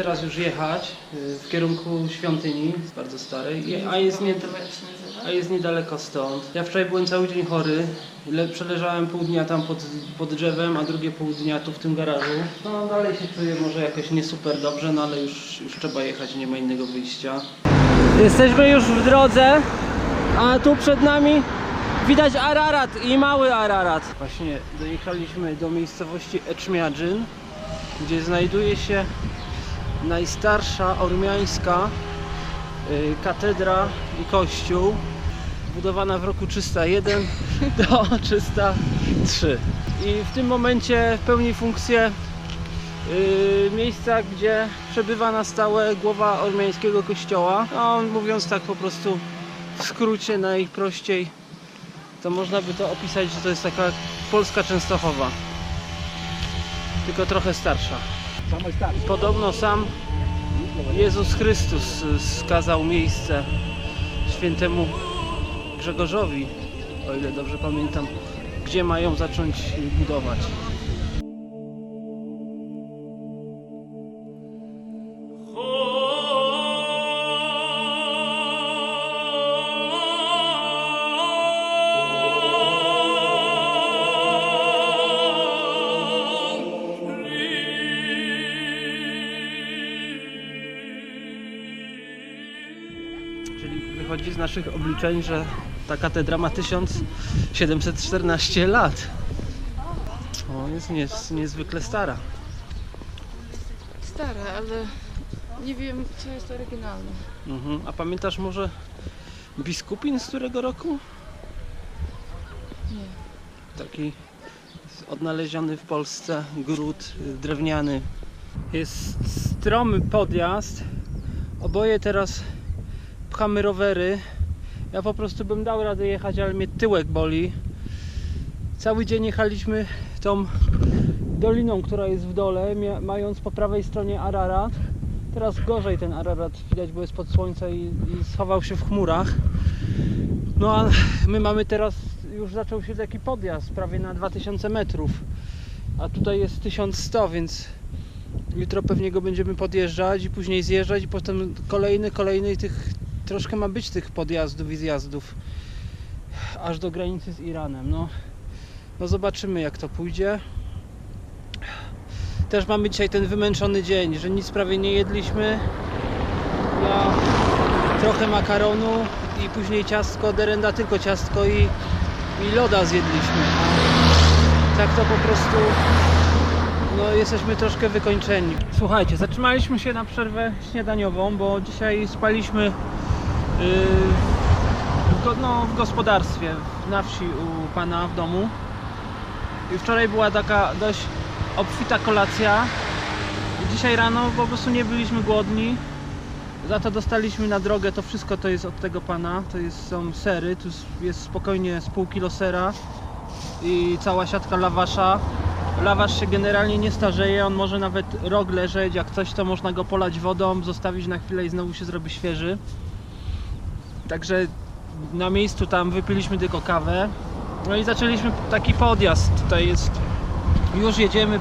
teraz już jechać w kierunku świątyni, bardzo starej, a jest niedaleko stąd. Ja wczoraj byłem cały dzień chory, przeleżałem pół dnia tam pod drzewem, a drugie pół dnia tu w tym garażu. No dalej się czuję może jakoś nie super dobrze, no ale już trzeba jechać, nie ma innego wyjścia. Jesteśmy już w drodze, a tu przed nami widać Ararat i mały Ararat. Właśnie dojechaliśmy do miejscowości Eczmiadzin, gdzie znajduje się najstarsza ormiańska katedra i kościół, budowana w roku 301 do 303. I w tym momencie pełni funkcję miejsca, gdzie przebywa na stałe głowa ormiańskiego kościoła. No, mówiąc tak po prostu w skrócie, najprościej, to można by to opisać, że to jest taka polska Częstochowa, tylko trochę starsza. Podobno sam Jezus Chrystus skazał miejsce świętemu Grzegorzowi, o ile dobrze pamiętam, gdzie mają zacząć budować. Wychodzi z naszych obliczeń, że ta katedra ma 1714 lat. O, jest niezwykle stara. Stara, ale nie wiem, co jest oryginalne. A pamiętasz może biskupin z którego roku? Nie. Taki odnaleziony w Polsce gród drewniany. Jest stromy podjazd. Oboje teraz pchamy rowery. Ja po prostu bym dał radę jechać, ale mnie tyłek boli. Cały dzień jechaliśmy tą doliną, która jest w dole, mając po prawej stronie Ararat. Teraz gorzej ten Ararat widać, bo jest pod słońce i schował się w chmurach. No a my mamy teraz, już zaczął się taki podjazd prawie na 2000 metrów, a tutaj jest 1100, więc jutro pewnie go będziemy podjeżdżać i później zjeżdżać i potem kolejny i tych troszkę ma być tych podjazdów i zjazdów aż do granicy z Iranem. No zobaczymy, jak to pójdzie. Też mamy dzisiaj ten wymęczony dzień, że nic prawie nie jedliśmy. Ja trochę makaronu i później ciastko, derenda tylko ciastko i loda zjedliśmy. A tak to po prostu no, jesteśmy troszkę wykończeni. Słuchajcie, zatrzymaliśmy się na przerwę śniadaniową, bo dzisiaj spaliśmy w gospodarstwie, na wsi u pana w domu. I wczoraj była taka dość obfita kolacja. I dzisiaj rano po prostu nie byliśmy głodni. Za to dostaliśmy na drogę, to wszystko to jest od tego pana. Są sery, tu jest spokojnie z pół kilo sera i cała siatka lawasza. Lawasz się generalnie nie starzeje, on może nawet rok leżeć, jak coś to można go polać wodą, zostawić na chwilę i znowu się zrobi świeży. Także na miejscu tam wypiliśmy tylko kawę. No i zaczęliśmy taki podjazd. Tutaj jest, już jedziemy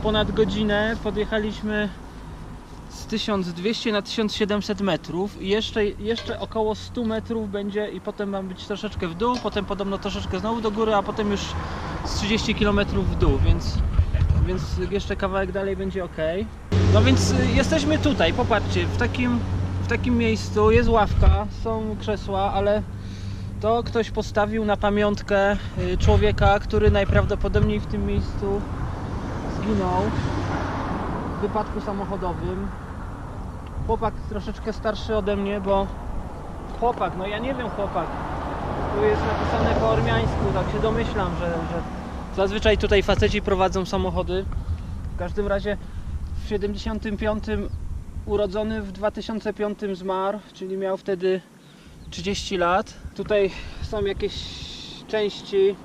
ponad godzinę. Podjechaliśmy z 1200 na 1700 metrów i jeszcze około 100 metrów będzie i potem ma być troszeczkę w dół, potem podobno troszeczkę znowu do góry, a potem już z 30 km w dół, więc jeszcze kawałek dalej będzie ok. No więc jesteśmy tutaj, popatrzcie, w takim miejscu jest ławka, są krzesła, ale to ktoś postawił na pamiątkę człowieka, który najprawdopodobniej w tym miejscu zginął w wypadku samochodowym. Chłopak troszeczkę starszy ode mnie, bo chłopak, no ja nie wiem chłopak, tu jest napisane po ormiańsku, tak się domyślam, że zazwyczaj tutaj faceci prowadzą samochody. W każdym razie w 75 urodzony, w 2005 zmarł, czyli miał wtedy 30 lat. Tutaj są jakieś części,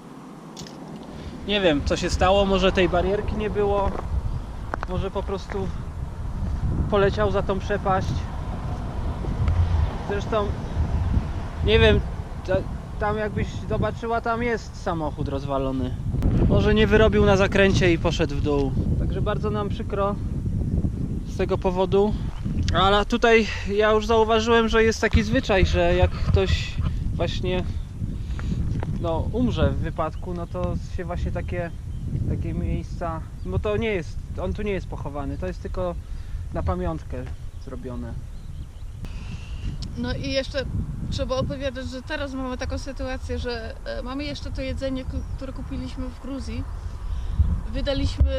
nie wiem co się stało, może tej barierki nie było, może po prostu poleciał za tą przepaść. Zresztą nie wiem, tam jakbyś zobaczyła, tam jest samochód rozwalony. Może nie wyrobił na zakręcie i poszedł w dół. Także bardzo nam przykro. tego powodu. Ale tutaj ja już zauważyłem, że jest taki zwyczaj, że jak ktoś właśnie umrze w wypadku, no to się właśnie takie miejsca, bo to nie jest, on tu nie jest pochowany, to jest tylko na pamiątkę zrobione. No i jeszcze trzeba opowiadać, że teraz mamy taką sytuację, że mamy jeszcze to jedzenie, które kupiliśmy w Gruzji. Wydaliśmy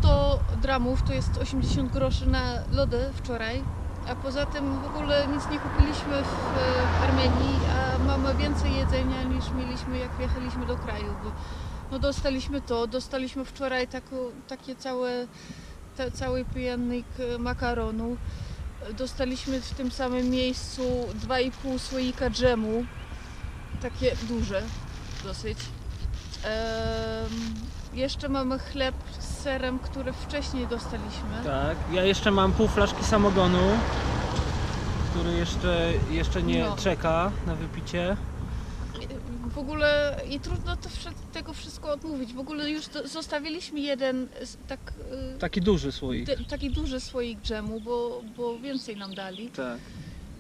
100 dramów, to jest 80 groszy na lody wczoraj, a poza tym w ogóle nic nie kupiliśmy w Armenii, a mamy więcej jedzenia niż mieliśmy jak wjechaliśmy do kraju, bo no dostaliśmy wczoraj cały pojemnik makaronu, dostaliśmy w tym samym miejscu 2,5 słoika dżemu, takie duże dosyć. Jeszcze mamy chleb z serem, który wcześniej dostaliśmy. Tak, ja jeszcze mam pół flaszki samogonu, który jeszcze nie czeka na wypicie. W ogóle i trudno tego wszystko odmówić. W ogóle już zostawiliśmy jeden Taki duży słoik. taki duży słoik dżemu, bo więcej nam dali. Tak.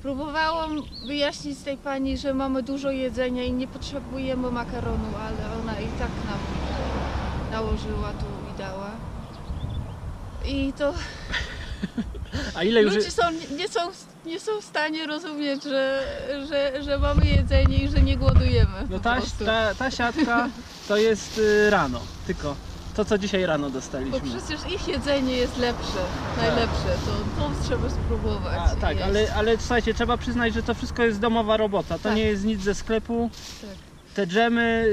Próbowałam wyjaśnić tej pani, że mamy dużo jedzenia i nie potrzebujemy makaronu, ale ona i tak nam nałożyła tu i dała. I to A ile już ludzie nie są w stanie rozumieć, że mamy jedzenie i że nie głodujemy. No po prostu. ta siatka to jest rano, tylko to co dzisiaj rano Bo dostaliśmy. przecież ich jedzenie jest lepsze, najlepsze, to trzeba spróbować. Tak, ale słuchajcie, trzeba przyznać, że to wszystko jest domowa robota, to Tak. nie jest nic ze sklepu. Tak. Te dżemy,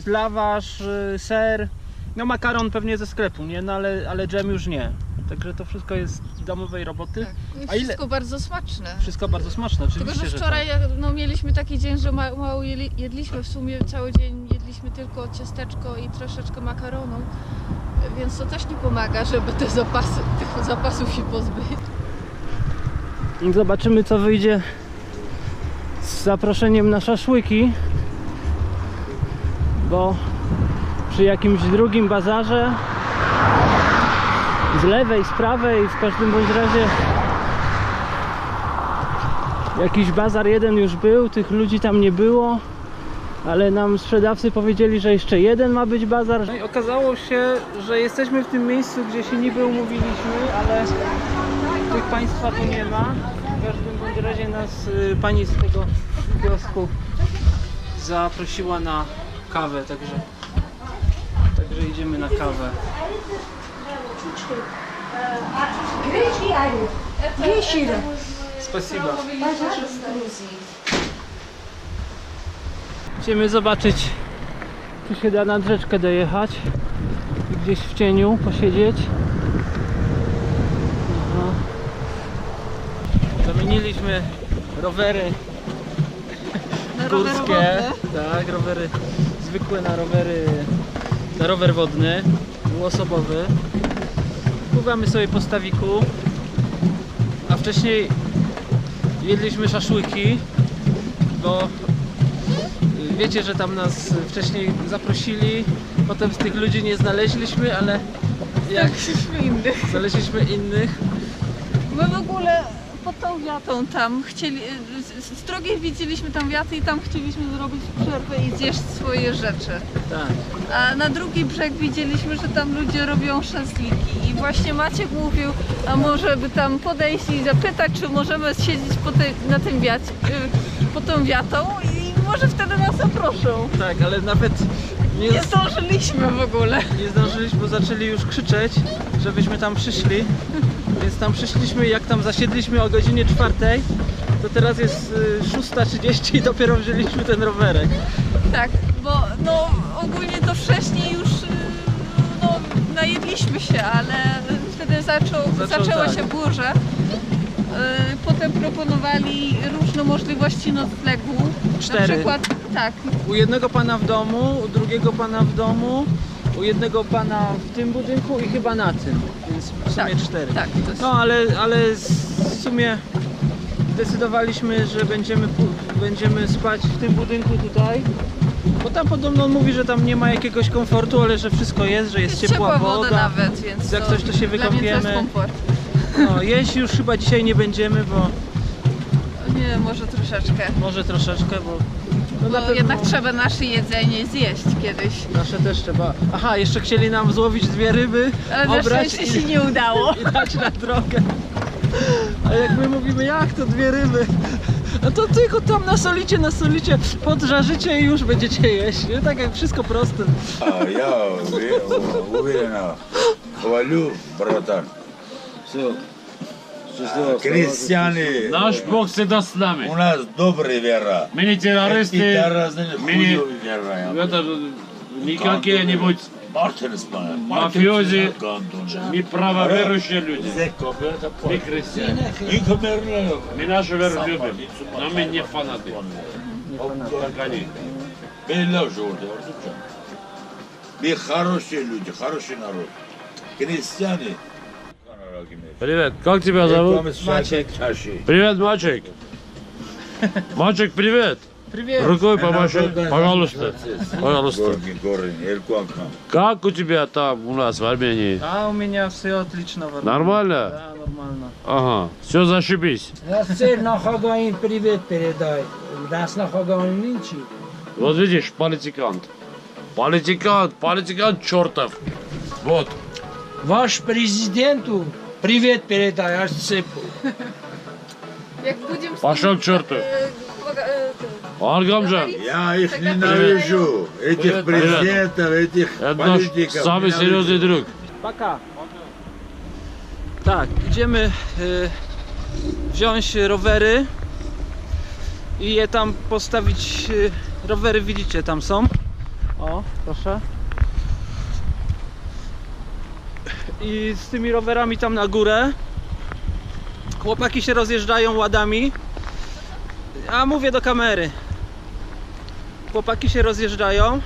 lawasz, ser, no makaron pewnie ze sklepu, nie? No ale dżem już nie. Także to wszystko jest domowej roboty. Tak. I A ile? wszystko bardzo smaczne. Wszystko bardzo smaczne, oczywiście, Tylko, że tak. wczoraj mieliśmy taki dzień, że mało jedliśmy, w sumie cały dzień jedliśmy tylko ciasteczko i troszeczkę makaronu, więc to też nie pomaga, żeby tych zapasów się pozbyć. Zobaczymy, co wyjdzie z zaproszeniem na szaszłyki, bo przy jakimś drugim bazarze z lewej, z prawej, w każdym bądź razie jakiś bazar jeden już był, tych ludzi tam nie było, ale nam sprzedawcy powiedzieli, że jeszcze jeden ma być bazar. No i okazało się, że jesteśmy w tym miejscu, gdzie się niby umówiliśmy, ale tych państwa tu nie ma. W każdym bądź razie nas pani z tego kiosku zaprosiła na kawę, także idziemy na kawę. Spasiba. Idziemy zobaczyć, czy się da nad rzeczkę dojechać i gdzieś w cieniu posiedzieć. Aha. Zamieniliśmy rowery górskie, tak, rowery zwykłe na rower wodny, dwuosobowy. Pływamy sobie po stawiku, a wcześniej jedliśmy szaszłyki, bo wiecie, że tam nas wcześniej zaprosili, potem z tych ludzi nie znaleźliśmy, ale jak znaleźliśmy innych. My w ogóle pod tą wiatą tam z drogi widzieliśmy tam wiatę i tam chcieliśmy zrobić przerwę i zjeść swoje rzeczy. Tak. A na drugi brzeg widzieliśmy, że tam ludzie robią szaszliki i właśnie Maciek mówił, a może by tam podejść i zapytać, czy możemy siedzieć pod tą wiatą i może wtedy nas zaproszą. Tak, ale nawet Nie zdążyliśmy w ogóle. nie zdążyliśmy, bo zaczęli już krzyczeć, żebyśmy tam przyszli. Więc tam przyszliśmy, jak tam zasiedliśmy o godzinie 4, to teraz jest 6:30 i dopiero wzięliśmy ten rowerek. Tak, bo no ogólnie to wcześniej już najedliśmy się, ale wtedy zaczęła tak. się burza. Potem proponowali różne możliwości noclegu. 4. Na przykład, tak, U jednego pana w domu, u drugiego pana w domu, u jednego pana w tym budynku i chyba na tym, więc w sumie 4. tak. To jest... No ale w sumie zdecydowaliśmy, że będziemy spać w tym budynku tutaj, Bo tam podobno on mówi, że tam nie ma jakiegoś komfortu, ale że wszystko jest, że jest ciepła woda. nawet, więc Jak coś, to się dla mnie to wykąpiemy. jest komfort. No, jeść już chyba dzisiaj nie będziemy, bo Nie, może troszeczkę. może troszeczkę, bo no na Bo pewno jednak trzeba nasze jedzenie zjeść kiedyś. nasze też trzeba. Aha, jeszcze chcieli nam złowić 2 ryby, Ale na obrać szczęście się nie udało. i dać na drogę. A jak my mówimy, jak to 2 ryby? No to tylko tam nasolicie, podżarzycie i już będziecie jeść. Nie? Tak jak wszystko proste. Я уверенно хвалю, братан. Все. Крестьяне, Наш Бог всегда с у нами. нас добрая вера. Мы не И террористы, разные мы не хуёвые вера. это, не какие-нибудь мафиози, мы правоверующие люди. Мы христиане. Мы нашу веру любим, но мы не фанаты, как они. Мы хорошие люди, хороший народ. Крестьяне. Привет, как тебя зовут? Maciek. Привет, мальчик. Мальчик, привет. Привет. Рукой помаши, пожалуйста. Пожалуйста. Горы, Элькуанкам. Как у тебя там у нас в Армении? А у меня все отлично. в Армении. Нормально? Да, нормально. Ага, все зашибись. Ծեր նախագահին պրիվետ передай. Դաս նախագահին ինչի։ Вот видишь, политикант. Политикант чертов. Вот. Ваш президенту привет передай, аж цепу. Jak będziemy Пошел к черту. Аргамжан, Я их ненавижу. Этих президентов, этих это наш политиков. самый ненавижу. серьезный друг. Paka. Tak, idziemy wziąć rowery i je tam postawić. Rowery widzicie, tam są. O, proszę. I z tymi rowerami tam na górę. Chłopaki się rozjeżdżają ładami. A mówię do kamery. Chłopaki się rozjeżdżają.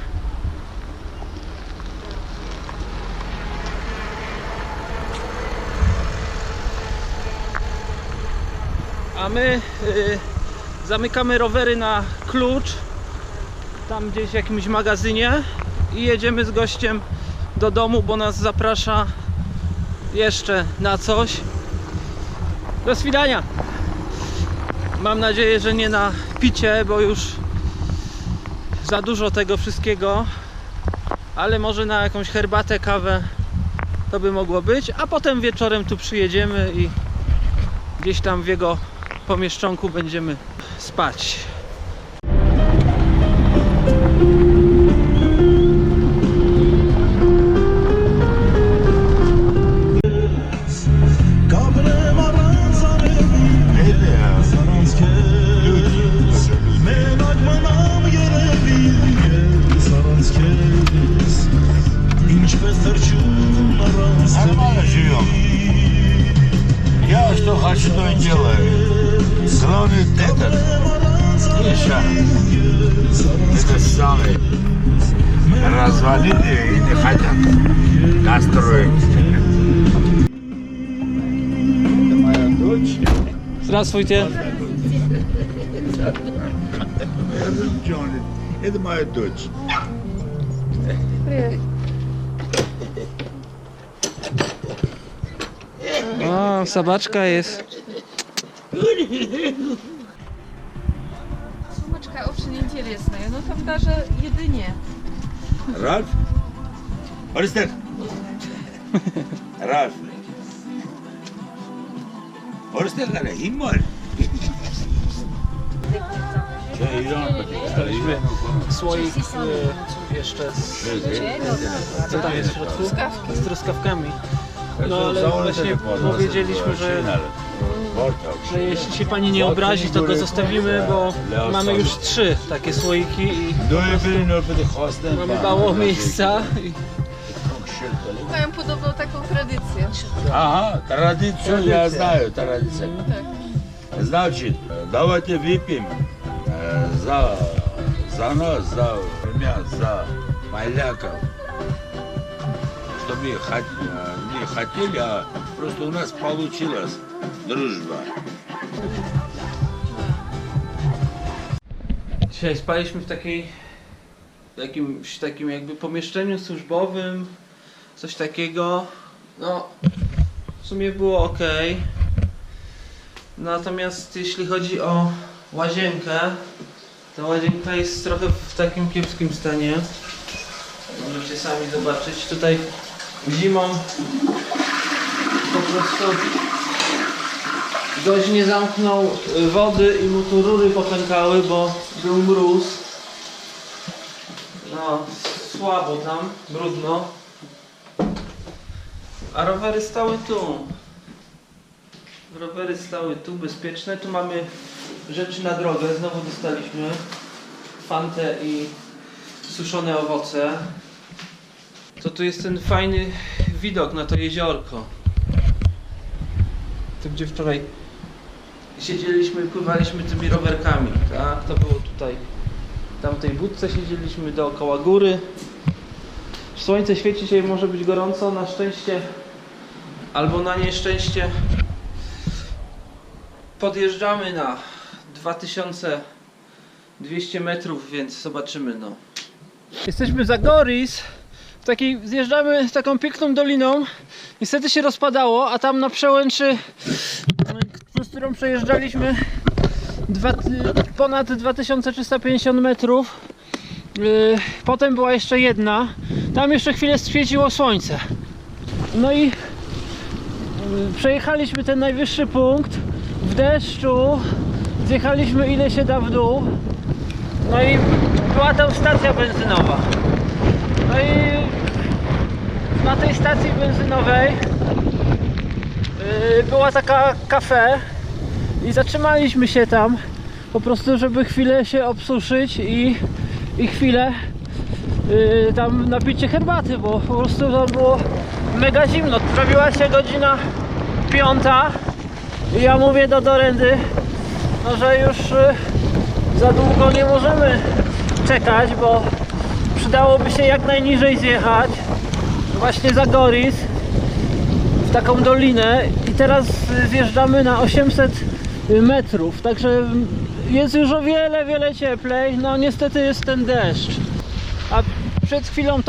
A my zamykamy rowery na klucz tam gdzieś w jakimś magazynie i jedziemy z gościem do domu, bo nas zaprasza jeszcze na coś. Do swidania! Mam nadzieję, że nie na picie, bo już za dużo tego wszystkiego, ale może na jakąś herbatę, kawę to by mogło być, a potem wieczorem tu przyjedziemy i gdzieś tam w jego pomieszczonku będziemy spać. Это люди. Нормально живем. Я что хочу, то и делаю. Главное этот. Миша. Это самый. Развалили и не хотят настроить. Это моя дочь. Здравствуйте! Это моя дочь. O, sobaczka jest. Sumeczka очень интересная, но там даже jedynie. Ральф? Ористер? Ральф. Ористер, Химмаль. Słoik jeszcze z... Co tam jest w środku? Truskawki. Z truskawkami. No ale właśnie powiedzieliśmy, że jeśli się pani nie obrazi, to go zostawimy, bo mamy już 3 takie słoiki i mamy mało miejsca. Mają podobną taką tradycję. Ага, традицию я знаю, традиция. Tak. Значит, давайте выпьем за нас, за меня, за маляков. Что мы не хотели, а просто у нас получилась дружба. Dzisiaj spaliśmy w takiej w jakimś takim jakby pomieszczeniu służbowym, coś takiego. No, w sumie było ok. Natomiast jeśli chodzi o łazienkę, to łazienka jest trochę w takim kiepskim stanie. Możecie sami zobaczyć. Tutaj zimą po prostu gość nie zamknął wody i mu tu rury popękały, bo był mróz. No, słabo tam, brudno. A rowery stały tu. Rowery stały tu, bezpieczne. Tu mamy rzeczy na drogę. Znowu dostaliśmy fantę i suszone owoce. To tu jest ten fajny widok na to jeziorko. Tu gdzie wczoraj siedzieliśmy, pływaliśmy tymi rowerkami, tak? To było tutaj. W tamtej budce siedzieliśmy dookoła góry. Słońce świeci, dzisiaj może być gorąco, na szczęście albo na nieszczęście. Podjeżdżamy na 2200 metrów, więc zobaczymy, no. Jesteśmy za Goris. Zjeżdżamy taką piękną doliną. Niestety się rozpadało, a tam na przełęczy, przez którą przejeżdżaliśmy ponad 2350 metrów. Potem była jeszcze jedna. Tam jeszcze chwilę świeciło słońce. No i przejechaliśmy ten najwyższy punkt w deszczu. Zjechaliśmy ile się da w dół. No i była tam stacja benzynowa. No i na tej stacji benzynowej była taka kafe i zatrzymaliśmy się tam po prostu, żeby chwilę się obsuszyć i chwilę tam napić się herbaty, bo po prostu to było mega zimno. Zrobiła się godzina 5 i ja mówię do Dorendy, no, że już za długo nie możemy czekać, bo przydałoby się jak najniżej zjechać właśnie za Goris w taką dolinę i teraz zjeżdżamy na 800 metrów, także jest już o wiele cieplej. No niestety jest ten deszcz, a przed chwilą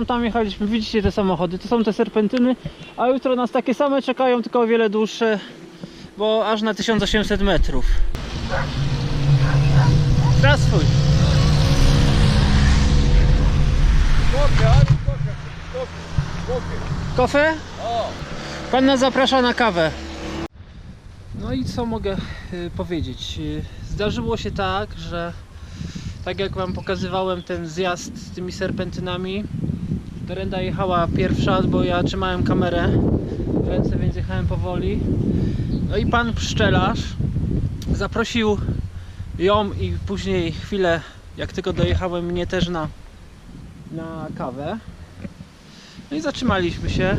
tam jechaliśmy. Widzicie te samochody, to są te serpentyny, a jutro nas takie same czekają, tylko o wiele dłuższe, bo aż na 1800 metrów. Здравствуй! Kofę? Pan nas zaprasza na kawę. No i co mogę powiedzieć? Zdarzyło się tak, że tak jak wam pokazywałem ten zjazd z tymi serpentynami, Dorenda jechała pierwsza, bo ja trzymałem kamerę w ręce, więc jechałem powoli. No i pan pszczelarz zaprosił ją i później chwilę, jak tylko dojechałem, mnie też na kawę. No i zatrzymaliśmy się.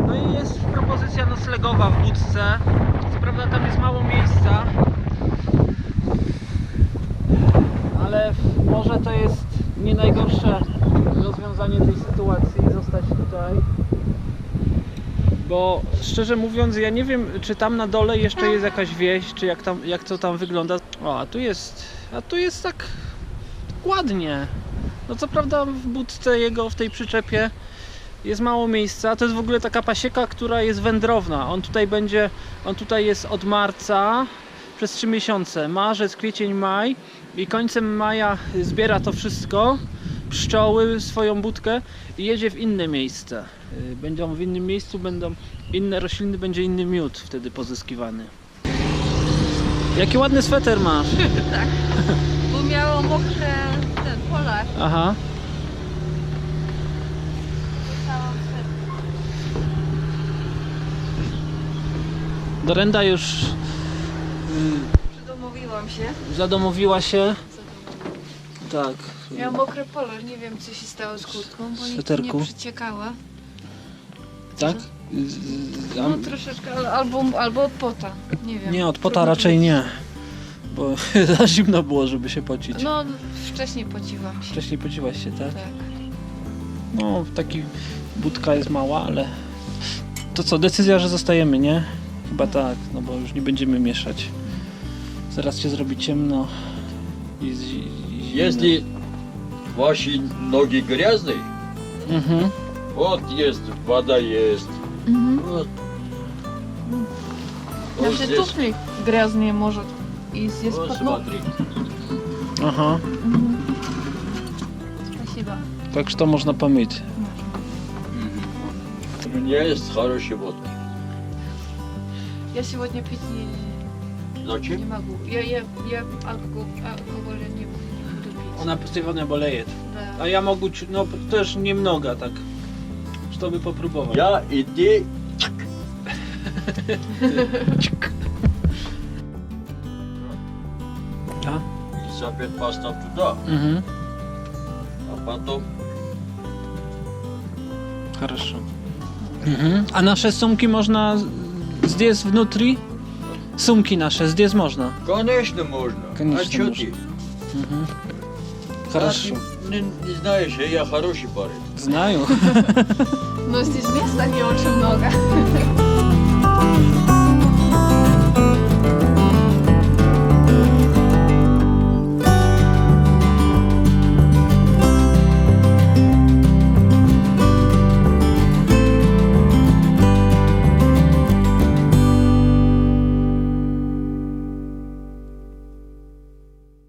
No i jest propozycja noclegowa w budce. Co prawda tam jest mało miejsca, ale może to jest nie najgorsze rozwiązanie tej sytuacji, zostać tutaj. Bo szczerze mówiąc, ja nie wiem, czy tam na dole jeszcze jest jakaś wieś, czy jak to tam wygląda. O, a tu jest tak ładnie. No co prawda w budce jego, w tej przyczepie jest mało miejsca. To jest w ogóle taka pasieka, która jest wędrowna. On tutaj jest od marca przez 3 miesiące. Marzec, kwiecień, maj i końcem maja zbiera to wszystko, pszczoły, swoją budkę i jedzie w inne miejsce. Będą w innym miejscu, będą inne rośliny, będzie inny miód wtedy pozyskiwany. Jaki ładny sweter masz. Tak, bo miało mokre ten polar. Aha. Dorenda już Przydomowiłam się. zadomowiła się. Tak. Miałam mokry polar, nie wiem co się stało z kurtką, bo nic Sweterku. nie przeciekała. Tak? No troszeczkę, albo od pota, nie wiem. Nie, od pota Trudno raczej powiedzieć. nie. Bo za zimno było, żeby się pocić. No wcześniej pociłam się. Wcześniej pociłaś się, tak? Tak. No, taki budka jest mała, ale to co, decyzja, że zostajemy, nie? Chyba tak, no bo już nie będziemy mieszać. Zaraz się zrobi ciemno i zimno. Ваши ноги грязные? Mhm. Вот есть, вода есть. Вот. Вот Наши здесь, туфли грязные, может. И здесь вот под ног. смотри. Aha. Спасибо. Tak, że to można pomyć. У меня есть хорошая водка. Я сегодня пить не Зачем? могу. Я алкоголя не буду пить. Ona pozytywnie boleje. Да. A ja mogę, no też nie mnogo, tak. Żeby popróbować. Я иди. Да? Элизабет поставь туда, Mhm. а потом Хорошо. Mhm. A nasze sumki można zdjąć внутри? Sumki nasze zdjąć można. Конечно можно. Конечно А что можно. ты? Mhm. А Хорошо. ты не знаешь, я хороший парень. Знаю. Но здесь места не очень много.